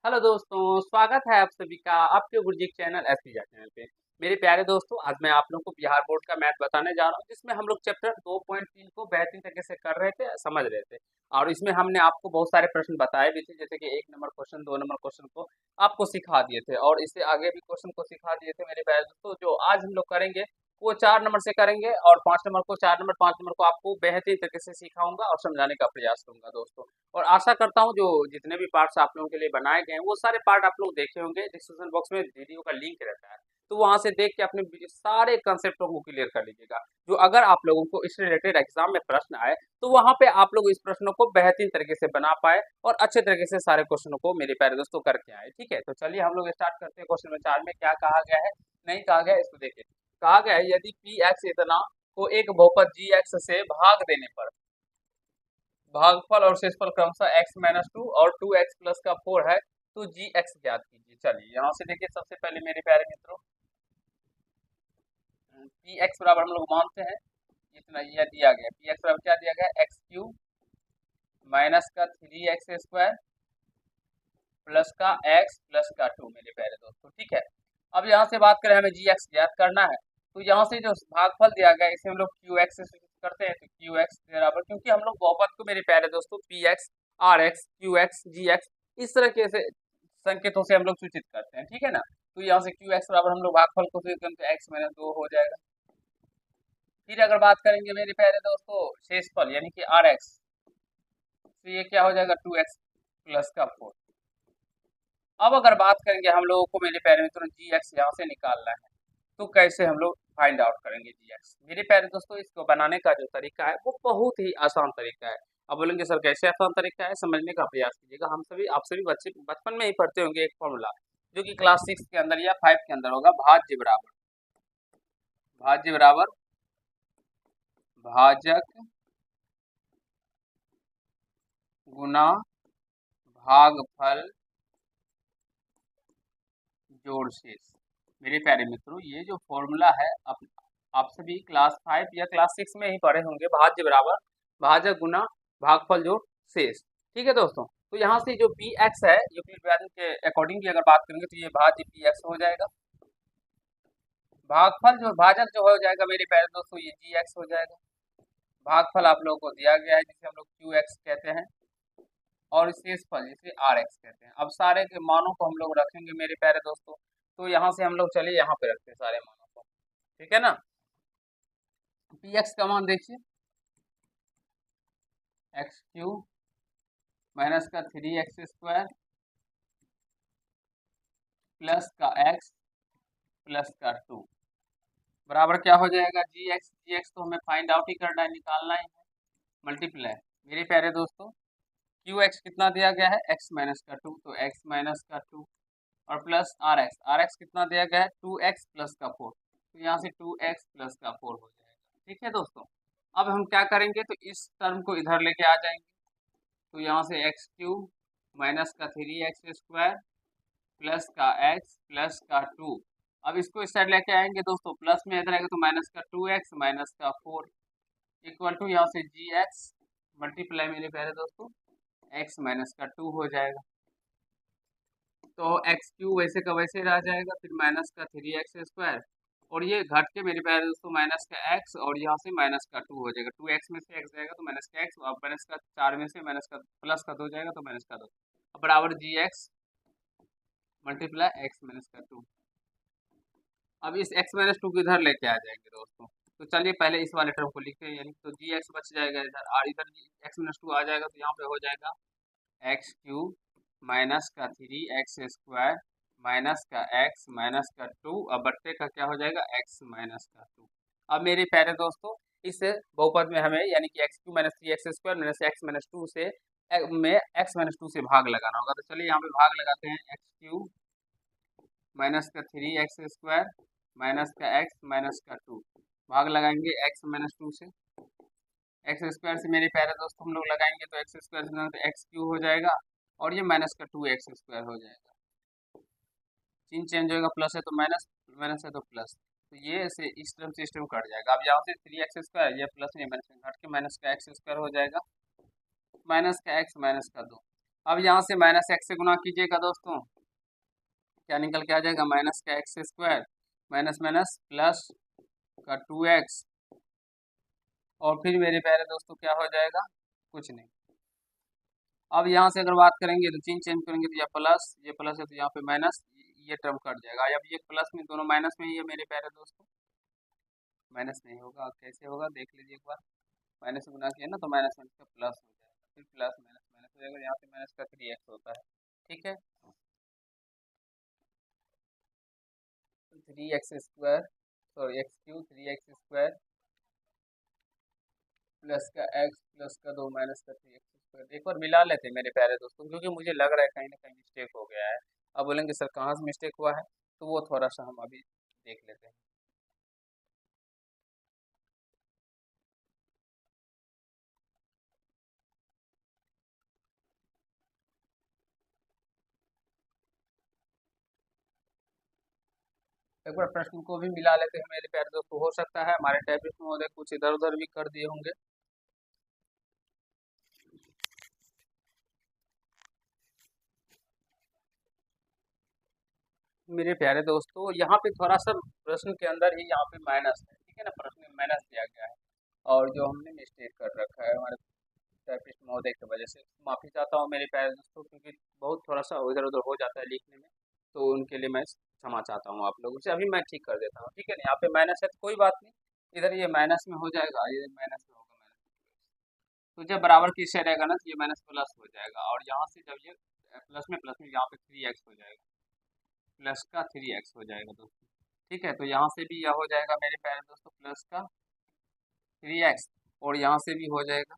Hello दोस्तों, स्वागत है आप सभी का आपके गुरुजी चैनल एसपीजा चैनल पे। मेरे प्यारे दोस्तों, आज मैं आप लोगों को बिहार बोर्ड का मैथ बताने जा रहा हूँ, जिसमें हम लोग चैप्टर 2.3 को बेहतरीन तरीके से कर रहे थे, समझ रहे थे। और इसमें हमने आपको बहुत सारे प्रश्न बताए भी थे, जैसे कि 1 नंबर क्वेश्चन, 2 नंबर क्वेश्चन को आपको सिखा दिए थे, और इससे आगे भी क्वेश्चन को सिखा दिए थे। मेरे प्यारे दोस्तों, जो आज हम लोग करेंगे वो 4 नंबर से करेंगे, और 5 नंबर को 4 नंबर 5 नंबर को आपको बेहतरीन तरीके से सिखाऊंगा और समझाने का प्रयास करूंगा दोस्तों। और आशा करता हूँ जो जितने भी पार्ट्स आप लोगों के लिए बनाए गए हैं वो सारे पार्ट आप लोग देखे होंगे। डिस्क्रिप्शन बॉक्स में वीडियो का लिंक रहता है, तो वहां से देख के अपने सारे कंसेप्टों को क्लियर कर लीजिएगा। जो अगर आप लोगों को इससे रिलेटेड एग्जाम में प्रश्न आए तो वहां पे आप लोग इस प्रश्नों को बेहतरीन तरीके से बना पाए और अच्छे तरीके से सारे क्वेश्चनों को मेरे प्यारे दोस्तों करके आए। ठीक है, तो चलिए हम लोग स्टार्ट करते हैं। क्वेश्चन नंबर 4 में क्या कहा गया है, नहीं कहा गया है, इसको देखिए। कहा गया है यदि पी एक्स इतना को एक बहुपद जी एक्स से भाग देने पर भागफल और शेषफल क्रमशः x-2 और 2x प्लस का 4 है, तो जी एक्स ज्ञात कीजिए। चलिए यहाँ से देखिए, सबसे पहले मेरे प्यारे मित्रों, पी एक्स बराबर हम लोग मानते हैं इतना, यह दिया गया पी एक्स बराबर क्या दिया गया, एक्स क्यूब माइनस का 3x² प्लस का x प्लस का 2। मेरे प्यारे दोस्तों, ठीक है। अब यहाँ से बात करें, हमें जी एक्स ज्ञात करना है, तो यहाँ से जो भागफल दिया गया इसे हम लोग क्यू एक्स से सूचित करते हैं। तो क्यू एक्स बराबर, क्योंकि हम लोग बहुपद को मेरे प्यारे दोस्तों P X, R X, Q X, G X इस तरह के से संकेतों से हम लोग सूचित करते हैं, ठीक है ना। तो यहाँ से क्यू एक्स बराबर हम लोग भागफल को सूचित करें तो x-2 हो जाएगा। फिर अगर बात करेंगे मेरे प्यारे दोस्तों शेषफल यानी कि आर एक्स, तो ये क्या हो जाएगा 2x प्लस का 4। अब अगर बात करेंगे हम लोगों को मेरे प्यारे मित्रों जी एक्स यहाँ से निकालना है, तो कैसे हम लोग फाइंड आउट करेंगे जी एक्स। मेरे प्यारे दोस्तों, इसको बनाने का जो तरीका है वो बहुत ही आसान तरीका है। अब बोलेंगे सर कैसे आसान तरीका है, समझने का प्रयास कीजिएगा। आप सभी बच्चे बचपन में ही पढ़ते होंगे एक फॉर्मूला, जो कि क्लास 6 के अंदर या 5 के अंदर होगा। भाज्य बराबर भाजक गुना भागफल जोड़ शेष। मेरे प्यारे मित्रों, ये जो फॉर्मूला है आप सभी क्लास 5 या क्लास 6 में ही पढ़े होंगे। भाज्य बराबर भाजक गुना भागफल जोड़ शेष, ठीक है दोस्तों। तो यहाँ से जो पी एक्स है, यूक्लिड गणित के अकॉर्डिंग की अगर बात करेंगे तो ये भाज्य पी एक्स हो जाएगा। भागफल जो भाजक जो हो जाएगा मेरे प्यारे दोस्तों, ये जी एक्स हो जाएगा। भागफल आप लोगों को दिया गया है जिसे हम लोग क्यू एक्स कहते हैं, और शेषफल जिसे आर एक्स कहते हैं। अब सारे के मानों को हम लोग रखेंगे मेरे प्यारे दोस्तों। तो यहाँ से हम लोग चलिए यहाँ पे रखते हैं सारे मानों को, ठीक है ना। पी एक्स का मान देखिए, एक्स क्यूब माइनस का 3x² प्लस का x प्लस का 2 बराबर क्या हो जाएगा जी एक्स तो हमें फाइंड आउट ही करना है, निकालना ही है, मल्टीप्लाई। मेरे प्यारे दोस्तों, क्यू एक्स कितना दिया गया है, x-2, तो x माइनस का 2 और प्लस आर एक्स कितना दिया गया है 2x प्लस का 4, तो यहाँ से 2x प्लस का 4 हो जाएगा, ठीक है दोस्तों। अब हम क्या करेंगे, तो इस टर्म को इधर लेके आ जाएंगे। तो यहाँ से एक्स क्यूब माइनस का 3x² प्लस का x प्लस का 2। अब इसको इस साइड लेके आएंगे दोस्तों, प्लस में इधर आएगा तो माइनस का 2x माइनस का 4 इक्वल टू यहाँ से जी एक्स मल्टीप्लाई मेरे प्यारे दोस्तों x माइनस का 2 हो जाएगा। तो एक्स क्यूब वैसे का वैसे रह जाएगा, फिर माइनस का 3x² और ये घट के मेरे प्यारे दोस्तों माइनस का x और यहाँ से माइनस का 2 हो जाएगा। 2x में से x जाएगा तो माइनस का x, और माइनस का 4 में से माइनस का प्लस का 2 जाएगा तो माइनस का 2, बराबर जी एक्स मल्टीप्लाई x माइनस का 2। अब इस x-2 को इधर लेके आ जाएंगे दोस्तों। तो चलिए पहले इस वाले टर्म को लिखते हैं, यानी तो जी एक्स बच जाएगा इधर, और इधर x-2 आ जाएगा तो यहाँ पे हो जाएगा एक्स क्यूब माइनस का 3x² माइनस का x माइनस का 2, अब बट्टे का क्या हो जाएगा x माइनस का 2। अब मेरे प्यारे दोस्तों, इस बहुपद में हमें यानी कि x cube minus 3x² minus x minus 2 से में x-2 से भाग लगाना होगा। तो चलिए यहाँ पे भाग लगाते हैं, एक्स क्यूब माइनस का 3x² माइनस का x माइनस का 2 भाग लगाएंगे x माइनस 2 से। x² से मेरे प्यारे दोस्तों हम लोग लगाएंगे तो x² से तो एक्स क्यूब हो जाएगा, और ये माइनस का 2x² हो जाएगा। चिन्ह चेंज होगा, प्लस है तो माइनस, माइनस है तो प्लस, तो ये से इस टर्म से इस टर्म कट जाएगा। अब यहाँ से 3x² ये प्लस में माइनस में घट के माइनस का x² हो जाएगा, माइनस का x माइनस का 2। अब यहाँ से माइनस एक्स से गुना कीजिएगा दोस्तों, क्या निकल के आ जाएगा, माइनस का x square minus minus plus का 2x, और फिर मेरे प्यारे दोस्तों क्या हो जाएगा, कुछ नहीं। अब यहाँ से अगर बात करेंगे तो चिन्ह चेंज करेंगे तो ये प्लस है तो यहाँ पे माइनस, ये टर्म कट जाएगा। अब ये प्लस में दोनों माइनस में ही है मेरे प्यारे दोस्तों, माइनस नहीं होगा, कैसे होगा देख लीजिए एक बार। माइनस गुना किया ना तो माइनस माइनस का प्लस हो जाएगा, फिर प्लस माइनस माइनस हो जाएगा, यहाँ पे माइनस का 3x होता है, ठीक है। 3x² sorry x³ 3x² plus का x प्लस का 2 माइनस का 3x²। एक बार मिला लेते हैं मेरे प्यारे दोस्तों, क्योंकि मुझे लग रहा है कहीं ना कहीं मिस्टेक हो गया है। अब बोलेंगे सर कहाँ से मिस्टेक हुआ है, तो वो थोड़ा सा हम अभी देख लेते हैं। एक बार प्रश्न को भी मिला लेते हैं मेरे प्यारे दोस्तों, हो सकता है हमारे टाइपिस्ट महोदय कुछ इधर उधर भी कर दिए होंगे। मेरे प्यारे दोस्तों यहाँ पे थोड़ा सा प्रश्न के अंदर ही यहाँ पे माइनस है, ठीक है ना, प्रश्न में माइनस दिया गया है, और जो हमने मिस्टेक कर रखा है हमारे टाइपिस्ट महोदय की वजह से माफ़ी चाहता हूँ मेरे प्यारे दोस्तों, क्योंकि बहुत थोड़ा सा इधर उधर हो जाता है लिखने में, तो उनके लिए मैं क्षमा चाहता हूँ आप लोगों से। अभी मैं ठीक कर देता हूँ, ठीक है ना, यहाँ पे माइनस है तो कोई बात नहीं, इधर ये माइनस में हो जाएगा, ये माइनस में होगा, माइनस। तो जब बराबर किससे रहेगा ना तो ये माइनस प्लस हो जाएगा, और यहाँ से जब ये प्लस में यहाँ पे 3x हो जाएगा, प्लस का 3x हो जाएगा दोस्तों, ठीक है। तो यहाँ से भी यह हो जाएगा मेरे प्यारे दोस्तों प्लस का 3x, और यहाँ से भी हो जाएगा,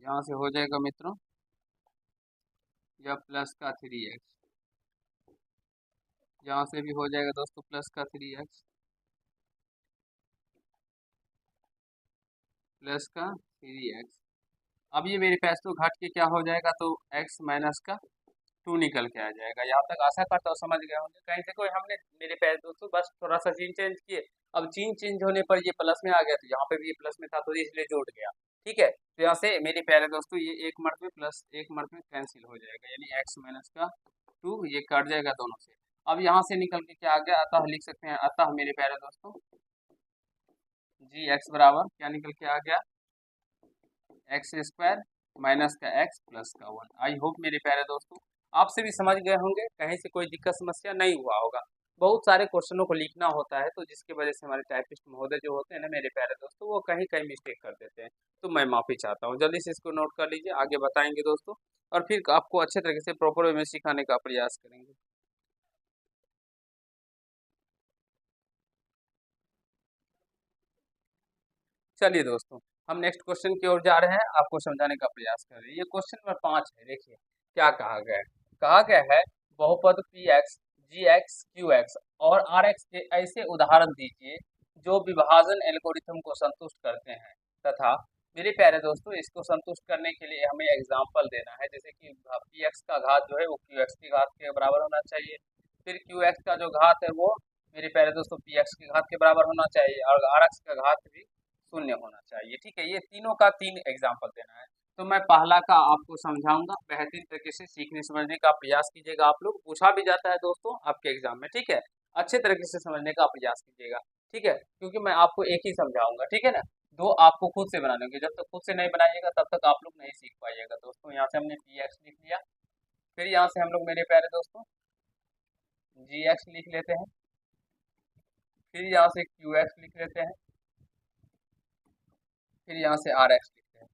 यहाँ से हो जाएगा मित्रों यह प्लस का 3x, यहाँ से भी हो जाएगा दोस्तों प्लस का 3x प्लस का 3x। अब ये मेरे पास तो घट के क्या हो जाएगा, तो x माइनस का 2 निकल के आ जाएगा। यहाँ तक आशा करता हूँ समझ गए होंगे, कहीं से कोई हमने मेरे प्यारे दोस्तों बस थोड़ा सा चिन्ह चेंज किए। अब चिन्ह चेंज होने पर ये प्लस में आ गया, तो यहाँ पे भी ये प्लस में था तो इसलिए जुड़ गया, ठीक है। तो यहाँ से मेरे प्यारे दोस्तों ये एक मर्द में प्लस एक मर्द में कैंसिल हो जाएगा, यानी x माइनस का 2 ये कट जाएगा दोनों से। अब यहाँ से निकल के क्या आ गया, अतः लिख सकते हैं, अतः मेरे प्यारे दोस्तों जी एक्स बराबर क्या निकल के आ गया, x² माइनस का x प्लस का 1। आई होप मेरे प्यारे दोस्तों आपसे भी समझ गए होंगे, कहीं से कोई दिक्कत समस्या नहीं हुआ होगा। बहुत सारे क्वेश्चनों को लिखना होता है, तो जिसकी वजह से हमारे टाइपिस्ट महोदय जो होते हैं ना मेरे प्यारे दोस्तों, वो कहीं कहीं मिस्टेक कर देते हैं, तो मैं माफ़ी चाहता हूँ। जल्दी से इसको नोट कर लीजिए, आगे बताएंगे दोस्तों, और फिर आपको अच्छे तरीके से प्रॉपर वे में सिखाने का प्रयास करेंगे। चलिए दोस्तों, हम नेक्स्ट क्वेश्चन की ओर जा रहे हैं, आपको समझाने का प्रयास कर रहे हैं। ये क्वेश्चन नंबर 5 है, देखिए क्या कहा गया है। कहा गया है बहुपद P x G x Q x और आर एक्स के ऐसे उदाहरण दीजिए जो विभाजन एल्गोरिथम को संतुष्ट करते हैं, तथा मेरे प्यारे दोस्तों इसको संतुष्ट करने के लिए हमें एग्जाम्पल देना है, जैसे कि पी एक्स का घात जो है वो क्यू एक्स की घात के बराबर होना चाहिए, फिर क्यू एक्स का जो घात है वो मेरे प्यारे दोस्तों पी एक्स की घात के बराबर होना चाहिए, और आर एक्स का घात भी शून्य होना चाहिए, ठीक है। ये तीनों का 3 एग्जाम्पल देना है। तो मैं पहला का आपको समझाऊंगा, बेहतरीन तरीके से सीखने समझने का प्रयास कीजिएगा। आप लोग पूछा भी जाता है दोस्तों आपके एग्जाम में, ठीक है, अच्छे तरीके से समझने का प्रयास कीजिएगा, ठीक है, क्योंकि मैं आपको एक ही समझाऊंगा, ठीक है ना। दो आपको खुद से बनाने होंगे, जब तक खुद से नहीं बनाइएगा तब तक आप लोग नहीं सीख पाइएगा दोस्तों। यहाँ से हमने पी एक्स लिख लिया, फिर यहाँ से हम लोग मेरे प्यारे दोस्तों जी एक्स लिख लेते हैं, फिर यहाँ से क्यू एक्स लिख लेते हैं, फिर यहाँ से आर एक्स लिखते हैं,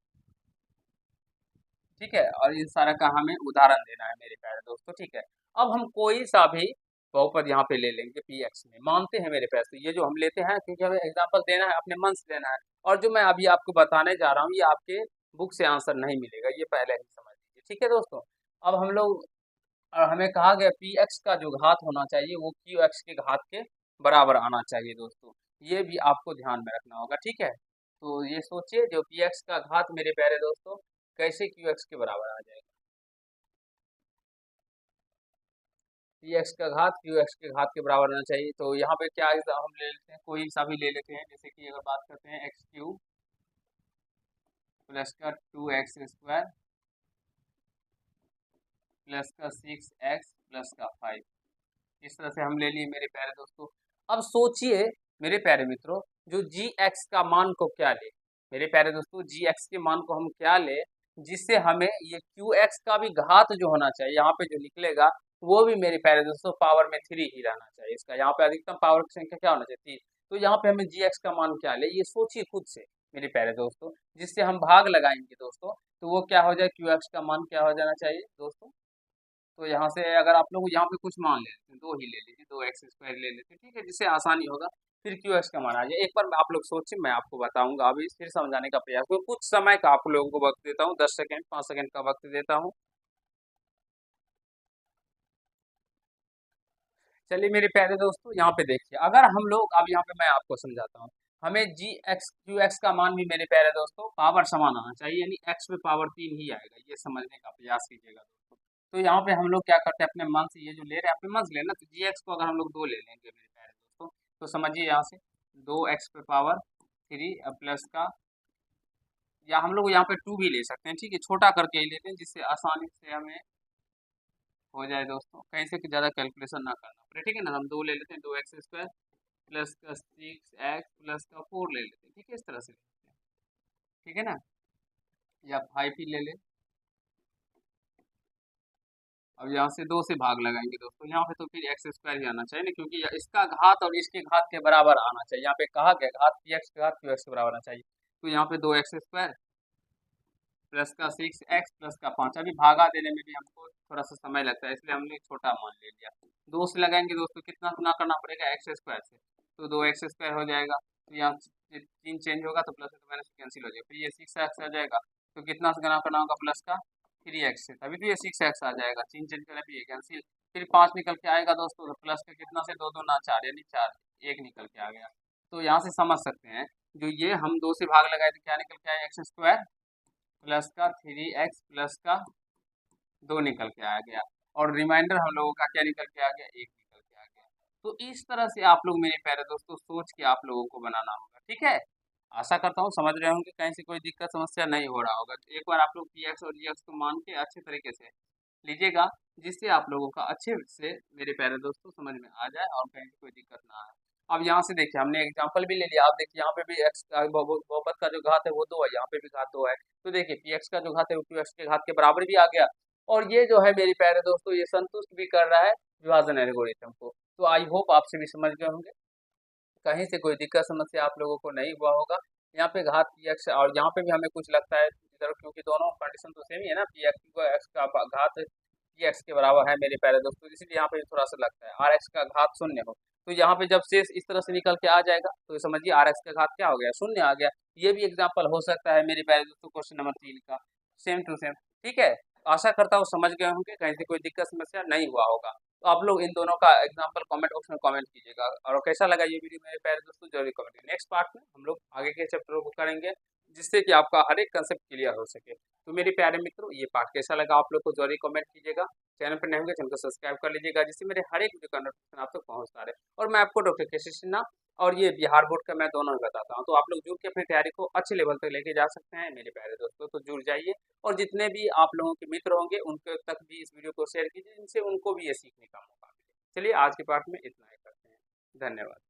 ठीक है। और इन सारा का हमें उदाहरण देना है मेरे प्यारे दोस्तों, ठीक है। अब हम कोई सा भी बहुपद यहाँ पे ले लेंगे पी एक्स में, मानते हैं मेरे प्यारे, ये जो हम लेते हैं क्योंकि हमें एग्जाम्पल देना है, अपने मन से देना है, और जो मैं अभी आपको बताने जा रहा हूँ ये आपके बुक से आंसर नहीं मिलेगा, ये पहले ही समझ लीजिए, ठीक है दोस्तों। अब हम लोग हमें कहा गया पी एक्स का जो घात होना चाहिए वो क्यू एक्स के घात के बराबर आना चाहिए दोस्तों, ये भी आपको ध्यान में रखना होगा, ठीक है। तो ये सोचिए जो पी एक्स का घात मेरे प्यारे दोस्तों कैसे क्यू एक्स के बराबर आ जाएगा, पी एक्स का घात क्यू एक्स के घात के बराबर होना चाहिए। तो यहाँ पे क्या हम ले लेते हैं, कोई सा भी ले लेते हैं, जैसे कि अगर बात करते हैं एक्स क्यूब प्लस का 2x² प्लस का 6x प्लस का 5। इस तरह से हम ले लिए मेरे प्यारे दोस्तों। अब सोचिए मेरे प्यारे मित्रों, जो gx का मान को क्या ले, मेरे प्यारे दोस्तों gx के मान को हम क्या ले, जिससे हमें ये qx का भी घात जो होना चाहिए यहाँ पे जो निकलेगा वो भी मेरे प्यारे दोस्तों पावर में 3 ही रहना चाहिए। इसका यहाँ पे अधिकतम पावर की संख्या क्या होना चाहिए 3। तो यहाँ पे हमें gx का मान क्या ले, ये सोचिए खुद से मेरे प्यारे दोस्तों, जिससे हम भाग लगाएंगे दोस्तों, तो वो क्या हो जाए, qx का मान क्या हो जाना चाहिए दोस्तों। तो यहाँ से अगर आप लोग यहाँ पे कुछ मान लेते हैं, 2 ही ले लीजिए, 2x² ले लेते हैं, ठीक है, जिससे आसानी होगा। फिर qx का मान आ जाए। एक बार आप लोग सोचिए, मैं आपको बताऊंगा, अभी फिर समझाने का प्रयास करूँ। कुछ समय का आप लोगों को वक्त देता हूँ, 10 सेकेंड 5 सेकेंड का वक्त देता हूँ। चलिए मेरे प्यारे दोस्तों, यहाँ पे देखिए, अगर हम लोग अब यहाँ पे मैं आपको समझाता हूँ, हमें qx का मान भी मेरे प्यारे दोस्तों पावर समान आना चाहिए, यानी x पे पावर 3 ही आएगा, ये समझने का प्रयास कीजिएगा दोस्तों। तो यहाँ पे हम लोग क्या करते हैं, अपने मन से ये जो ले रहे हैं अपने मन से लेना, तो gx को अगर हम लोग 2 ले लेंगे मेरे प्यारे दोस्तों, तो समझिए यहाँ से 2x पे पावर 3 प्लस का, या हम लोग यहाँ पे 2 भी ले सकते हैं, ठीक है, छोटा करके ही लेते हैं जिससे आसानी से हमें हो जाए दोस्तों, कहीं से ज़्यादा कैलकुलेशन ना करना पड़े, ठीक है ना। हम 2 ले लेते हैं, 2x² प्लस का 6x प्लस का 4 ले लेते हैं, ठीक है, इस तरह से ले लेते हैं, ठीक है ना, या 5 ही ले लें। अब यहाँ से 2 से भाग लगाएंगे दोस्तों, यहाँ पे तो फिर x² ही आना चाहिए ना, क्योंकि इसका घात और इसके घात के बराबर आना चाहिए। यहाँ पे कहा गया घात px का घात qx के बराबर आना चाहिए, तो यहाँ पे 2x² प्लस का 6x प्लस का 5। अभी भागा देने में भी हमको थोड़ा सा समय लगता है, इसलिए हमने छोटा मान ले लिया। 2 से लगाएंगे दोस्तों, कितना गुना करना पड़ेगा, x² से, तो 2x² हो जाएगा। तो यहाँ 3 चेंज होगा तो प्लस तो माइनस कैंसिल हो जाएगा, फिर ये 6x आ जाएगा, तो कितना से गुना करना होगा, प्लस का 3x से, तभी तो ये 6x आ जाएगा। 3 चेंज करें फिर ये कैंसिल, फिर 5 निकल के आएगा दोस्तों, तो प्लस का कितना से 2 2 ना 4, यानी 4 1 निकल के आ गया। तो यहाँ से समझ सकते हैं, जो ये हम 2 से भाग लगाए तो क्या निकल के आया, x² प्लस का 3x प्लस का 2 निकल के आ गया, और रिमाइंडर हम लोगों का क्या निकल के आ गया, 1 निकल के आ गया। तो इस तरह से आप लोग मेरे प्यारे दोस्तों सोच के आप लोगों को बनाना होगा, ठीक है। आशा करता हूँ समझ रहे होंगे, कहीं से कोई दिक्कत समस्या नहीं हो रहा होगा। तो एक बार आप लोग px और gx को मान के अच्छे तरीके से लीजिएगा, जिससे आप लोगों का अच्छे से मेरे प्यारे दोस्तों समझ में आ जाए और कहीं से कोई दिक्कत ना आए। अब यहाँ से देखिए, हमने एग्जांपल भी ले लिया। आप देखिए यहाँ पे भी x बहुपद का जो घात है वो 2 है, यहाँ पे भी घात 2 है, तो देखिए px का जो घात है वो qx के घात के बराबर भी आ गया। और ये जो है मेरे प्यारे दोस्तों, ये संतुष्ट भी कर रहा है विभाजन एल्गोरिथम को। तो आई होप आप सभी समझ गए होंगे, कहीं से कोई दिक्कत समस्या आप लोगों को नहीं हुआ होगा। यहाँ पे घात px, और यहाँ पे भी हमें कुछ लगता है इधर, क्योंकि दोनों कंडीशन तो सेम ही है ना, px को x का घात px के बराबर है मेरे प्यारे दोस्तों, इसलिए यहाँ पे थोड़ा सा लगता है rx का घात 0 हो। तो यहाँ पे जब शेष इस तरह से निकल के आ जाएगा तो समझिए rx का घात क्या हो गया, 0 आ गया। ये भी एग्जाम्पल हो सकता है मेरे प्यारे दोस्तों क्वेश्चन नंबर 3 का, सेम टू सेम, ठीक है। आशा करता हूँ समझ गए होंगे, कहीं से कोई दिक्कत समस्या नहीं हुआ होगा। तो आप लोग इन दोनों का एग्जाम्पल कमेंट बॉक्स में कमेंट कीजिएगा, और कैसा लगा ये वीडियो मेरे प्यारे दोस्तों जरूर कमेंट कीजिए। नेक्स्ट पार्ट में हम लोग आगे के चैप्टरों को करेंगे, जिससे कि आपका हर एक कंसेप्ट क्लियर हो सके। तो मेरे प्यारे मित्रों, ये पार्ट कैसा लगा आप लोग को जरूर कमेंट कीजिएगा। चैनल पर नए होंगे चैनल को सब्सक्राइब कर लीजिएगा, जिससे मेरे हर एक वीडियो का नोटिफिकेशन आप तक पहुँचता रहे। और मैं आपको डॉक्टर के सिन्हा और ये बिहार बोर्ड का मैं दोनों ही बताता हूँ, तो आप लोग जुड़ के अपनी तैयारी को अच्छे लेवल तक लेके जा सकते हैं मेरे प्यारे दोस्तों। तो जुड़ जाइए, और जितने भी आप लोगों के मित्र होंगे उनके तक भी इस वीडियो को शेयर कीजिए, जिनसे उनको भी ये सीखने का मौका मिले। चलिए आज के पार्ट में इतना ही करते हैं, धन्यवाद।